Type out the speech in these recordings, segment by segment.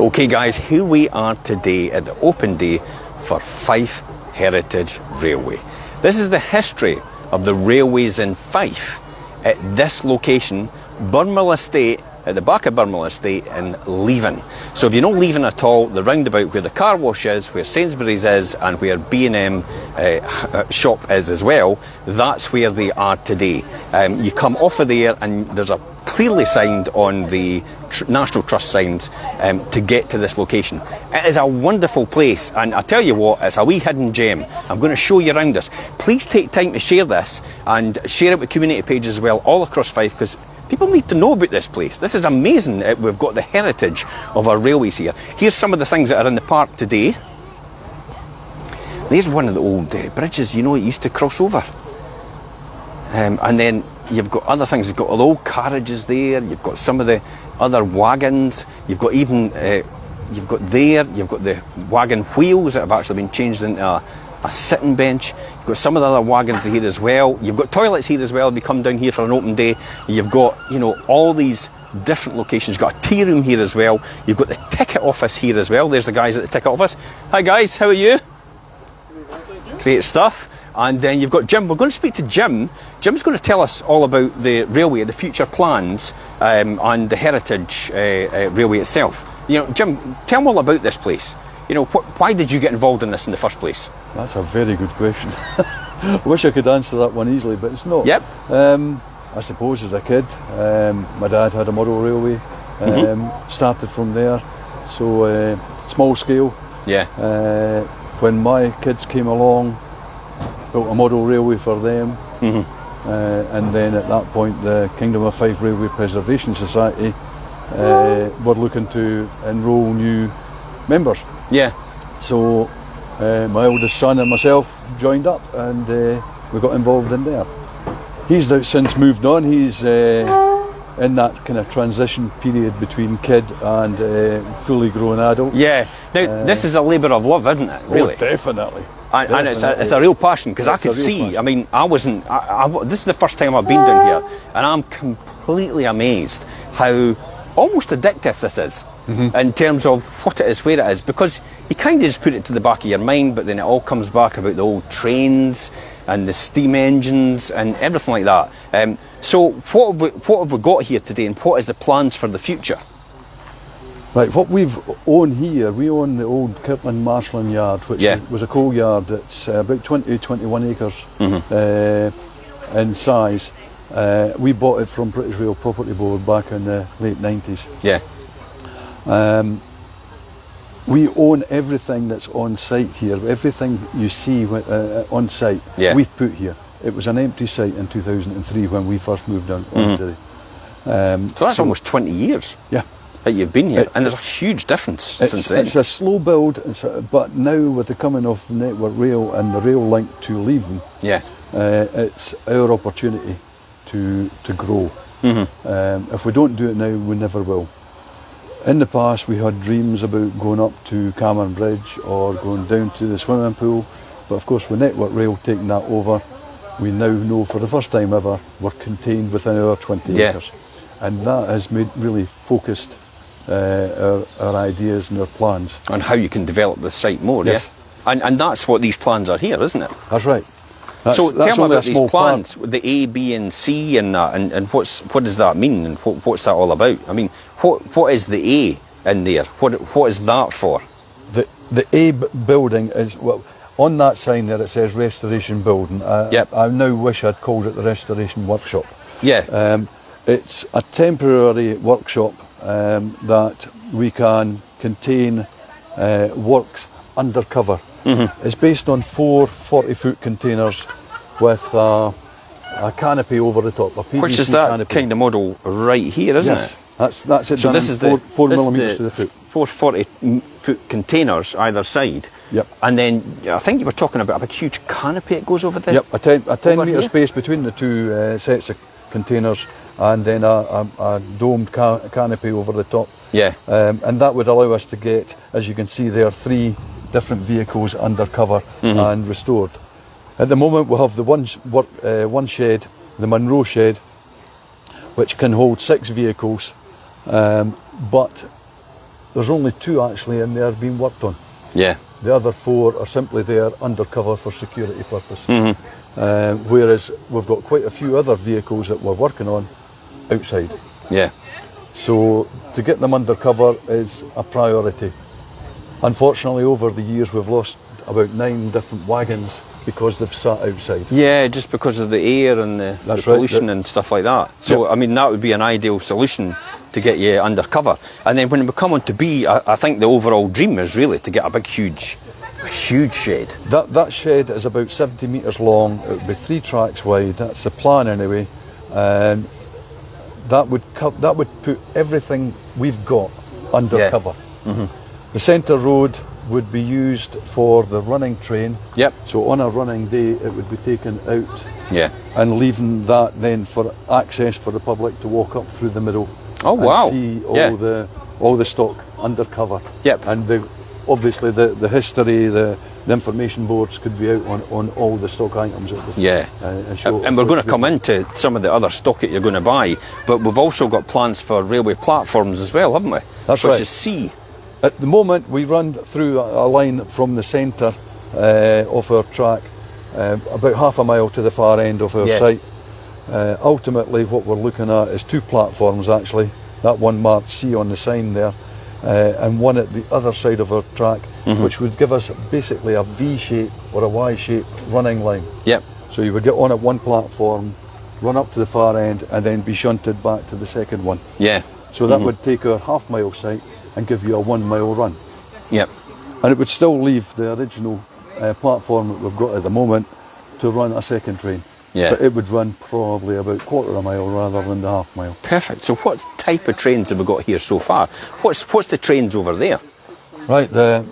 Okay guys, here we are today at the open day for Fife Heritage Railway. This is the history of the railways in Fife at this location, Burnmill Estate, at the back of Burnmill Estate in Leven. So if you know Leven at all, the roundabout where the car wash is, where Sainsbury's is and where B&M shop is as well, that's where they are today. You come off of there and there's a clearly signed on the National Trust signs to get to this location. It is a wonderful place, and I tell you what, it's a wee hidden gem. I'm going to show you around us. Please take time to share this and share it with community pages as well all across Fife, because people need to know about this place. This is amazing. We've got the heritage of our railways here. Here's some of the things that are in the park today. There's one of the old bridges, you know, it used to cross over. And then you've got other things. You've got all the old carriages there. You've got some of the other wagons. You've got even, you've got the wagon wheels that have actually been changed into a sitting bench. You've got some of the other wagons here as well. You've got toilets here as well if you come down here for an open day. You've got, you know, all these different locations. You've got a tea room here as well. You've got the ticket office here as well. There's the guys at the ticket office. Hi guys, how are you? Great stuff. And then you've got Jim. We're going to speak to Jim. Jim's going to tell us all about the railway, the future plans, and the heritage railway itself. You know, Jim, tell me all about this place. You know, why did you get involved in this in the first place? That's a very good question. I wish I could answer that one easily, but it's not. Yep. I suppose as a kid, my dad had a model railway, started from there, so small scale. Yeah. When my kids came along, built a model railway for them, and then at that point the Kingdom of Fife Railway Preservation Society were looking to enrol new members. Yeah. So my oldest son and myself joined up, and we got involved in there. He's now since moved on. He's in that kind of transition period between kid and fully grown adult. Yeah. Now this is a labour of love, isn't it? Really? Oh, definitely. And it's a real passion, because I could see, passion. I mean, this is the first time I've been down here, and I'm completely amazed how almost addictive this is, in terms of what it is, where it is, because you kind of just put it to the back of your mind, but then it all comes back about the old trains and the steam engines and everything like that. So what have we got here today, and what is the plans for the future? Right, what we've owned here, we own the old Kirtland Marshalling Yard, which was a coal yard that's about 21 acres in size. We bought it from British Rail Property Board back in the late 90s. Yeah. We own everything that's on site here. Everything you see on site, we've put here. It was an empty site in 2003 when we first moved on onto it. So that's almost 20 years. Yeah. That you've been here, and there's a huge difference since then. It's a slow build, but now with the coming of Network Rail and the rail link to Leven, it's our opportunity to grow. If we don't do it now, we never will. In the past, we had dreams about going up to Cameron Bridge or going down to the swimming pool, but of course with Network Rail taking that over, we now know for the first time ever we're contained within our 20 acres, and that has made really focused our ideas and our plans on how you can develop the site more. Yes. And that's what these plans are here, isn't it? That's right. So tell me about these plans, the A, B and C, and what does that mean, and what's that all about? I mean, what is the A in there? What is that for? The A building is, well, on that sign there it says Restoration Building. I now wish I'd called it the Restoration Workshop. Yeah. It's a temporary workshop that we can contain works undercover. It's based on 4 40-foot containers with a canopy over the top, a PVC Which is that canopy. kind of model right here, isn't it? That's it. So this is 4 millimetres to the foot. 4 40-foot containers either side. Yep. And then I think you were talking about a big huge canopy that goes over there. Yep. A 10 metre space between the two sets of containers, and then a domed canopy over the top. Yeah. And that would allow us to get, as you can see there, 3 different vehicles under cover and restored. At the moment we have the one shed, the Monroe shed, which can hold 6 vehicles, but there's only 2 actually in there being worked on. Yeah. The other 4 are simply there undercover for security purpose. Whereas we've got quite a few other vehicles that we're working on outside. Yeah. So to get them undercover is a priority. Unfortunately, over the years we've lost about 9 different wagons because they've sat outside. Yeah, just because of the air and the pollution and stuff like that. So, I mean, that would be an ideal solution to get you undercover. And then when we come on to B, I think the overall dream is really to get a big, huge shed. That shed is about 70 metres long. It would be 3 tracks wide. That's the plan anyway. And that would put everything we've got under cover. The centre road would be used for the running train. Yep. So on a running day, it would be taken out. Yeah. And leaving that then for access for the public to walk up through the middle. Oh wow! See all the stock undercover. Yep. And obviously the history, the information boards could be out on all the stock items. And we're going to come into some of the other stock that you're going to buy, but we've also got plans for railway platforms as well, haven't we? That's right. Which is C. At the moment, we run through a line from the centre of our track, about half a mile to the far end of our site. Ultimately, what we're looking at is 2 platforms actually. That one marked C on the sign there, and one at the other side of our track, which would give us basically a V shape or a Y shape running line. Yep. So you would get on at one platform, run up to the far end, and then be shunted back to the second one. Yeah. So that would take our half-mile site and give you a 1 mile run. Yep. And it would still leave the original platform that we've got at the moment to run a second train. Yeah. But it would run probably about 1/4 mile rather than the half mile. Perfect. So what type of trains have we got here so far? What's the trains over there? Right, the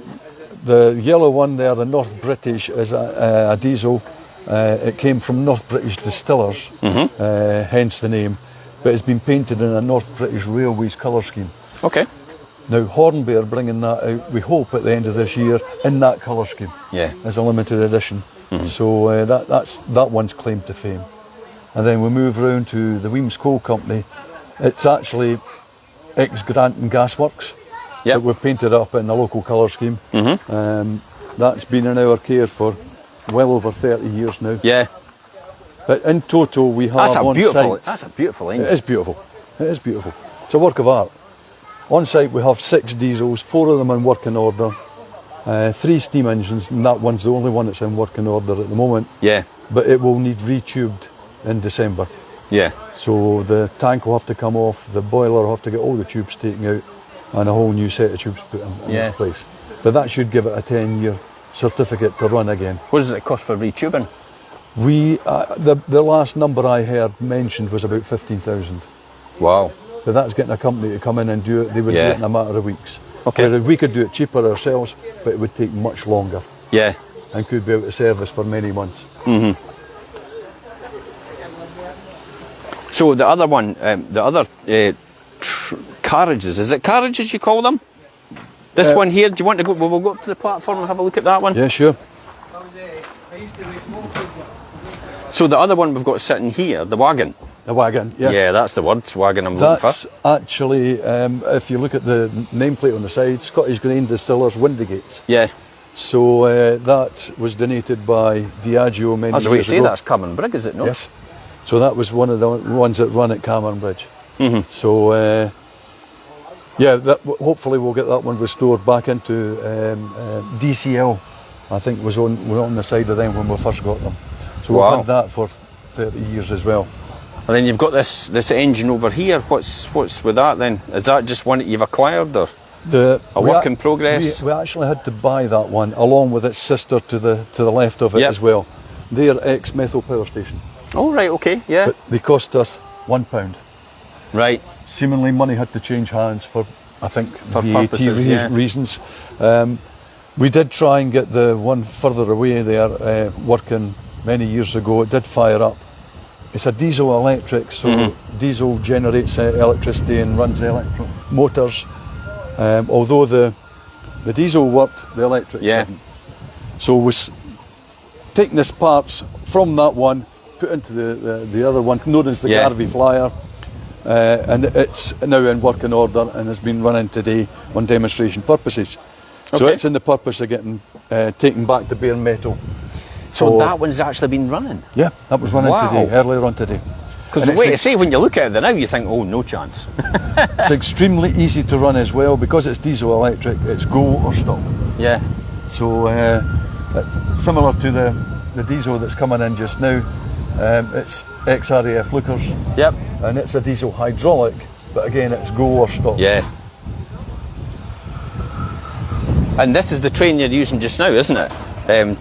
yellow one there, the North British, is a diesel. It came from North British Distillers, hence the name. But it's been painted in a North British Railways colour scheme. Okay. Now Hornby are bringing that out, we hope, at the end of this year in that colour scheme. Yeah. As a limited edition. So that one's claim to fame. And then we move round to the Weems Coal Company. It's actually ex-Rankin Gasworks that we've painted up in the local colour scheme. That's been in our care for well over 30 years now. Yeah. But in total we have That's a beautiful engine. It is beautiful. It is beautiful. It's a work of art. On site we have 6 diesels, 4 of them in working order. 3 steam engines, and that one's the only one that's in working order at the moment. Yeah. But it will need retubed in December. Yeah. So the tank will have to come off, the boiler will have to get all the tubes taken out, and a whole new set of tubes put in its place. But that should give it a 10-year certificate to run again. What does it cost for retubing? The last number I heard mentioned was about 15,000. Wow. But that's getting a company to come in and do it. They would do it in a matter of weeks. Okay. Whereas we could do it cheaper ourselves, but it would take much longer. Yeah. And could be out of service for many months. So the other one, carriages, is it carriages you call them? This one here, do you want to go, we'll go up to the platform and have a look at that one? Yeah, sure. So the other one we've got sitting here, the wagon. The wagon, yes. Yeah, that's the word, wagon I'm looking for. That's actually, if you look at the nameplate on the side, Scottish Grain Distillers Windigates. Yeah. So that was donated by Diageo many years ago. That's what you say, that's Cameron Brig, is it not? Yes. So that was one of the ones that run at Cameron Bridge. So, hopefully we'll get that one restored back into DCL. I think was on the side of them when we first got them. So we've had that for 30 years as well. And then you've got this engine over here. What's with that then? Is that just one that you've acquired, or a work in progress? We actually had to buy that one along with its sister to the left of it as well. They're ex-Methyl Power Station. Oh right, okay, yeah. But they cost us £1. Right. Seemingly money had to change hands for, I think, for VAT reasons. We did try and get the one further away there working many years ago. It did fire up. It's a diesel electric, so diesel generates electricity and runs electric motors. Although the diesel worked, the electric didn't. So we taking this parts from that one, put into the other one, known as the Garvey Flyer, and it's now in working order and has been running today on demonstration purposes. So Okay. it's in the purpose of getting taken back to bare metal. So that one's actually been running? Yeah, that was running Wow. today, earlier on today. Because the way to say, when you look at it now, you think, oh, no chance. It's extremely easy to run as well, because it's diesel electric, it's go or stop. Yeah. So similar to the diesel that's coming in just now, it's XRAF lookers. Yep. And it's a diesel hydraulic, but again it's go or stop. Yeah. And this is the train you're using just now, isn't it?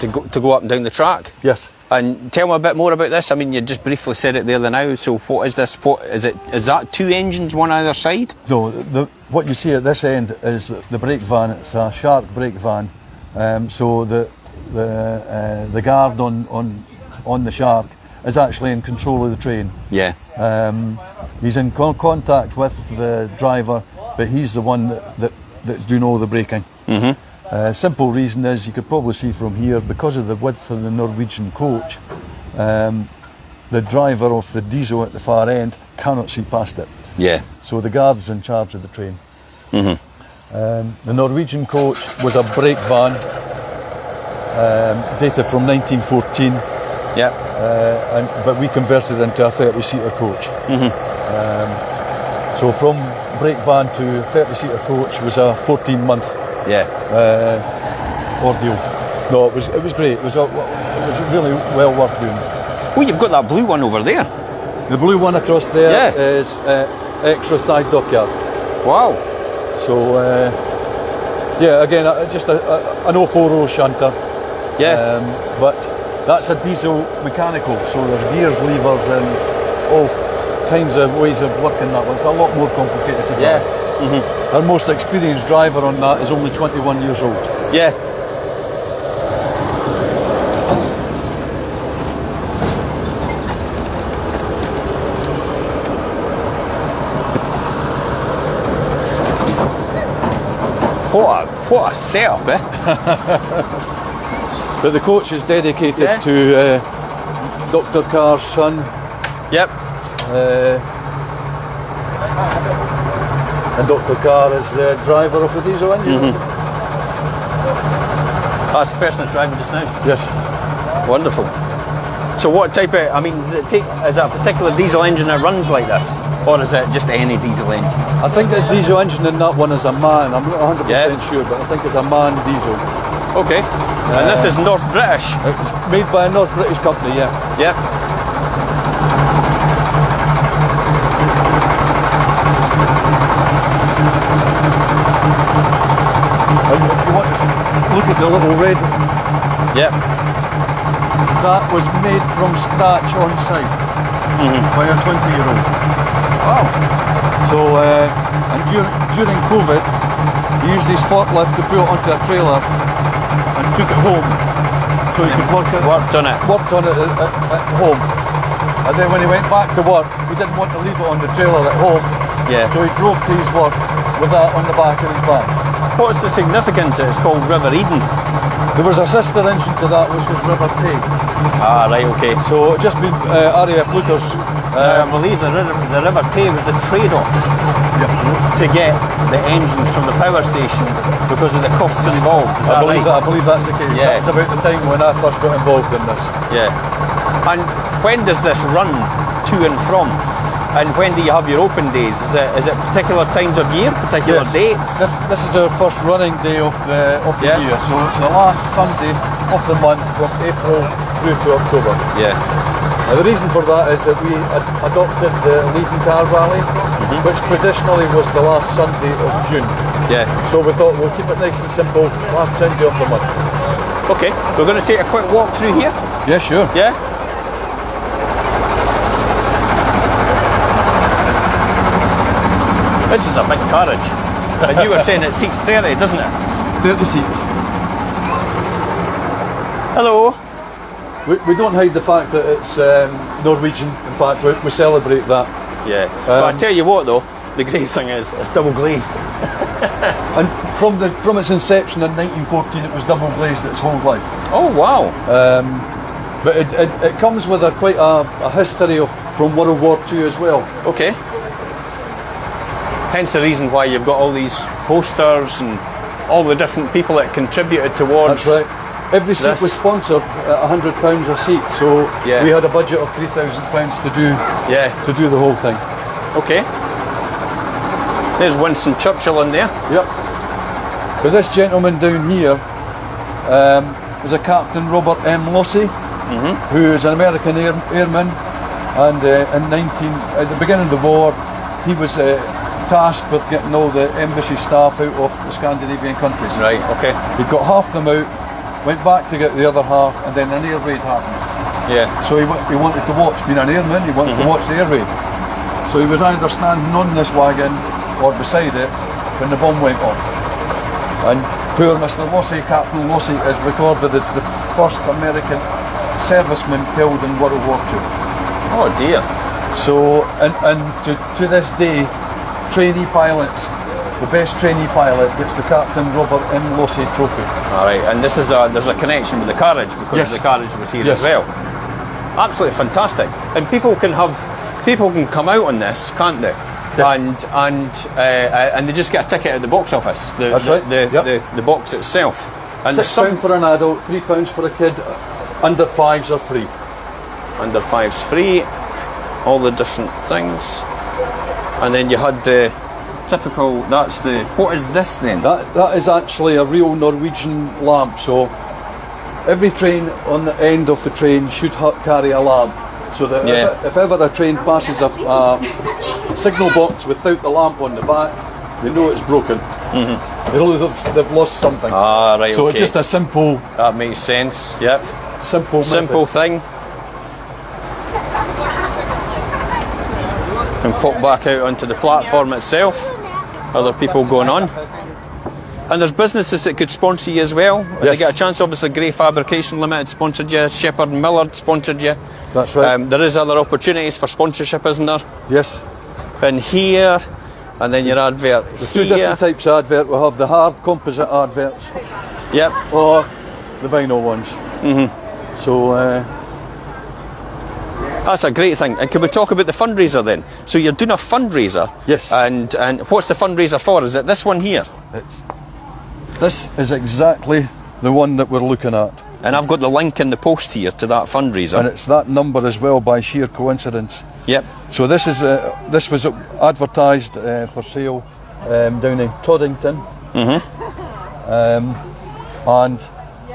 To go up and down the track? Yes. And tell me a bit more about this. I mean, you just briefly said it there now. So what is this? What is it? Is that 2 engines, one either side? No, what you see at this end is the brake van. It's a Shark brake van. So the guard on the Shark is actually in control of the train. Yeah. He's in contact with the driver, but he's the one that's doing all the braking. Mm-hmm. Simple reason is, you could probably see from here, because of the width of the Norwegian coach, the driver of the diesel at the far end cannot see past it. Yeah. So the guard's in charge of the train. Mm-hmm. The Norwegian coach was a brake van, dated from 1914. Yeah. But we converted it into a 30-seater coach. Mm-hmm. So from brake van to 30-seater coach was a 14-month ordeal. No, it was great. It was really well worth doing. Oh, you've got that blue one over there. The blue one across there Yeah. is extra side dockyard. Wow. So again, just an 040 shunter. Yeah. But that's a diesel mechanical, so there's gears, levers, and all kinds of ways of working that one. It's a lot more complicated to Yeah. drive. Mm-hmm. Our most experienced driver on that is only 21 years old. Yeah. What a setup, eh? But the coach is dedicated to Dr. Carr's son. Yep. And Dr. Carr is the driver of the diesel engine. Mm-hmm. That's the person that's driving just now. Yes. Wonderful. So what type of, I mean, is it a particular diesel engine that runs like this? Or is it just any diesel engine? I think the diesel engine in that one is a MAN. I'm not 100% sure, but I think it's a MAN diesel. Okay. And this is North British? It's made by a North British company, yeah. Yep. And if you want to look at the little red, Yep. that was made from scratch on site by a 20-year-old. Wow. So, and during COVID, he used his forklift to put it onto a trailer and took it home, so he could worked on it at home. And then when he went back to work, he didn't want to leave it on the trailer at home, so he drove to his work with that on the back of his van. What's the significance? It's called River Eden. There was a sister engine to that, which was River Tay. Ah, right, okay. So it just been RAF lookers. I believe the River Tay was the trade-off to get the engines from the power station because of the costs involved. Is that right? I believe that's the case. Yeah. That's about the time when I first got involved in this. Yeah. And when does this run to and from? And when do you have your open days? Is it particular times of year, particular dates? This is our first running day of the year, so it's the last Sunday of the month from April through to October. Yeah. Now the reason for that is that we adopted the Leaving Car Rally, which traditionally was the last Sunday of June. Yeah. So we thought we'll keep it nice and simple, last Sunday of the month. Okay, we're going to take a quick walk through here. Yeah, sure. Yeah. This is a big carriage. And you were saying it seats 30, doesn't it? 30 seats. Hello. We don't hide the fact that it's Norwegian. In fact, we celebrate that. Yeah. But I tell you what though, the great thing is it's double glazed. And from its inception in 1914, it was double glazed its whole life. Oh wow. But it comes with quite a history from World War II as well. Okay. Hence the reason why you've got all these posters and all the different people that contributed towards. That's right. Every seat was sponsored at £100 a seat, so we had a budget of £3,000 to do the whole thing. Okay. There's Winston Churchill in there. Yep. But this gentleman down here was a Captain Robert M. Lossey, who is an American airman, and at the beginning of the war, he was tasked with getting all the embassy staff out of the Scandinavian countries. Right. Okay. He got half them out, went back to get the other half, and then an air raid happened. Yeah. So he wanted to watch, being an airman, he wanted to watch the air raid. So he was either standing on this wagon or beside it when the bomb went off. And poor Mr. Lossey, Captain Lossey, is recorded as the first American serviceman killed in World War II. Oh dear. So, and to this day, trainee pilots, the best trainee pilot gets the Captain Robert M. Lossey Trophy. All right, and this is there's a connection with the carriage because the carriage was here as well. Absolutely fantastic, and people can come out on this, can't they? Yes. And they just get a ticket at the box office. That's right. The box itself. And £6 for an adult, £3 for a kid. Under fives are free. Under fives free. All the different things, and then you had the typical. That's the. What is this then? That is actually a real Norwegian lamp. So every train on the end of the train should carry a lamp, so that if ever a train passes a signal box without the lamp on the back, they know it's broken. They've lost something. Ah, right. So okay. it's just a simple. That makes sense. Yep. Simple thing. And pop back out onto the platform itself. Other people going on. And there's businesses that could sponsor you as well. Yes. They get a chance. Obviously, Grey Fabrication Limited sponsored you. Shepherd and Millard sponsored you. That's right. There is other opportunities for sponsorship, isn't there? Yes. And here, and then your advert There's two different types of advert. We have the hard composite adverts. Yep. Or the vinyl ones. So. That's a great thing. And can we talk about the fundraiser then? So you're doing a fundraiser. Yes. And what's the fundraiser for? Is it this one here? This is exactly the one that we're looking at. And I've got the link in the post here to that fundraiser. And it's that number as well by sheer coincidence. Yep. So this was advertised for sale down in Toddington. And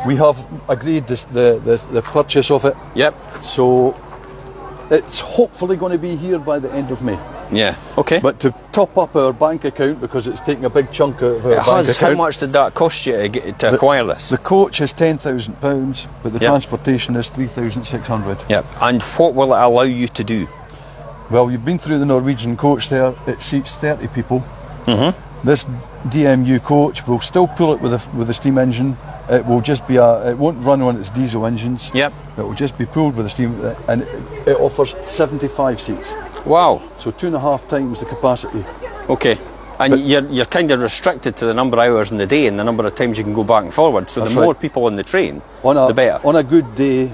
we have agreed the purchase of it. Yep. So it's hopefully going to be here by the end of May. Yeah, okay. But to top up our bank account, because it's taking a big chunk out of our bank account. How much did that cost you to acquire this? The coach is £10,000, but the transportation is £3,600. Yep. And what will it allow you to do? Well, you've been through the Norwegian coach there. It seats 30 people. This DMU coach will still pull it with a steam engine. It will just be it won't run on its diesel engines. Yep. It will just be pulled with a steam, and it offers 75 seats. Wow. So 2.5 times the capacity. Okay. And you're kind of restricted to the number of hours in the day and the number of times you can go back and forward. So the more people on the train, the better. On a good day,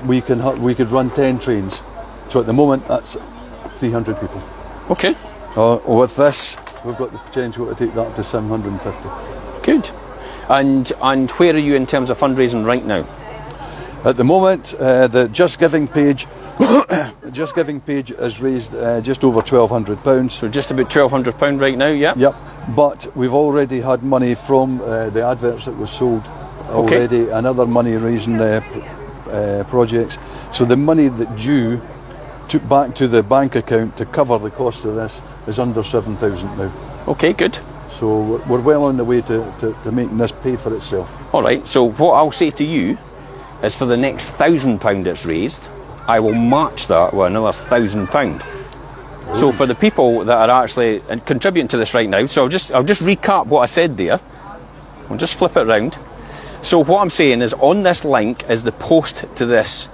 we could run 10 trains. So at the moment, that's 300 people. Okay. With this, we've got the potential to take that up to 750. Good. And where are you in terms of fundraising right now? At the moment, the Just Giving page, has raised just over £1,200. So just about £1,200 right now, yeah? Yep. But we've already had money from the adverts that were sold already, and other money raising projects. So the money that due took back to the bank account to cover the cost of this is under 7,000 now. Okay, good. So we're well on the way to making this pay for itself. All right, so what I'll say to you is for the next £1,000 that's raised, I will match that with another £1,000. So for the people that are actually contributing to this right now, so I'll just recap what I said there. I'll just flip it round. So what I'm saying is, on this link is the post to this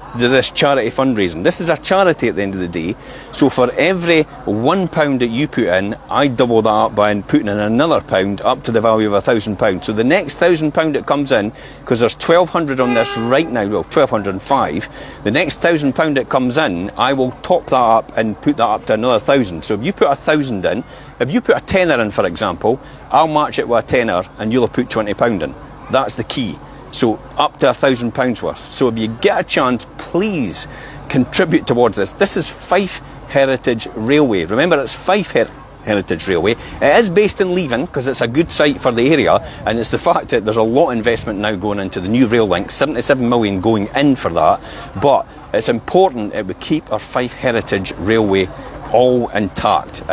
charity fundraising. This is a charity at the end of the day. So for every £1 that you put in, I double that up by putting in another pound up to the value of £1,000. So the next £1,000 that comes in, because there's 1,200 on this right now, well, 1,205. The next £1,000 that comes in, I will top that up and put that up to another 1,000. So if you put 1,000 in, if you put a tenner in, for example, I'll match it with a tenner, and you'll have put £20 in. That's the key. So up to £1,000 worth. So if you get a chance, please contribute towards this. This is Fife Heritage Railway. Remember, it's Fife Heritage Railway. It is based in Leven because it's a good site for the area, and it's the fact that there's a lot of investment now going into the new rail link, 77 million going in for that. But it's important that we keep our Fife Heritage Railway all intact.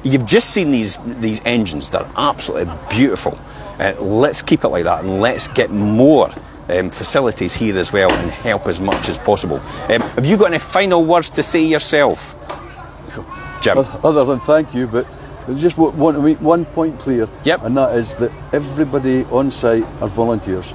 You've just seen these engines. They're absolutely beautiful. Let's keep it like that, and let's get more facilities here as well and help as much as possible. Have you got any final words to say yourself, Jim? Other than thank you, but I just want to make one point clear. Yep. And that is that everybody on site are volunteers.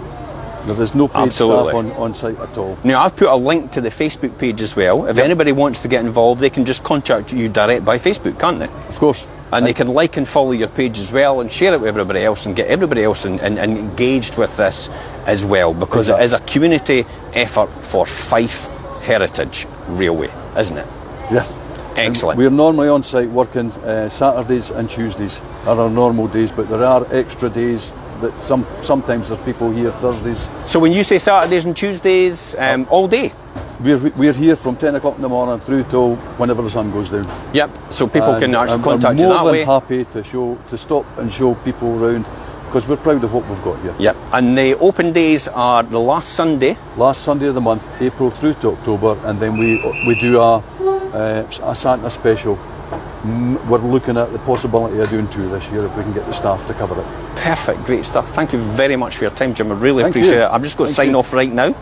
There is no paid staff on site at all. Now, I've put a link to the Facebook page as well. If anybody wants to get involved, they can just contact you direct by Facebook, can't they? Of course. And they can like and follow your page as well, and share it with everybody else, and get everybody else and engaged with this as well, because it is a community effort for Fife Heritage Railway, isn't it? Yes. Excellent. And we're normally on site working Saturdays and Tuesdays are our normal days, but there are extra days that sometimes there's people here Thursdays. So when you say Saturdays and Tuesdays, all day? We're here from 10 o'clock in the morning through till whenever the sun goes down. Yep, so people can actually contact you that way. I'm more than happy to stop and show people around, because we're proud of what we've got here. Yep, and the open days are the last Sunday of the month, April through to October, and then we do a Santa special. We're looking at the possibility of doing 2 this year if we can get the staff to cover it. Perfect, great stuff. Thank you very much for your time, Jim. I really appreciate it. I'm just going to sign off right now.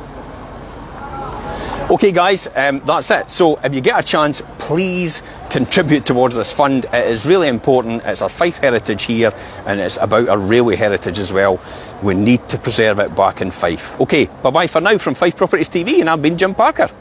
Okay guys, that's it. So if you get a chance, please contribute towards this fund. It is really important. It's our Fife heritage here, and it's about our railway heritage as well. We need to preserve it back in Fife. Okay, bye-bye for now from Fife Properties TV, and I've been Jim Parker.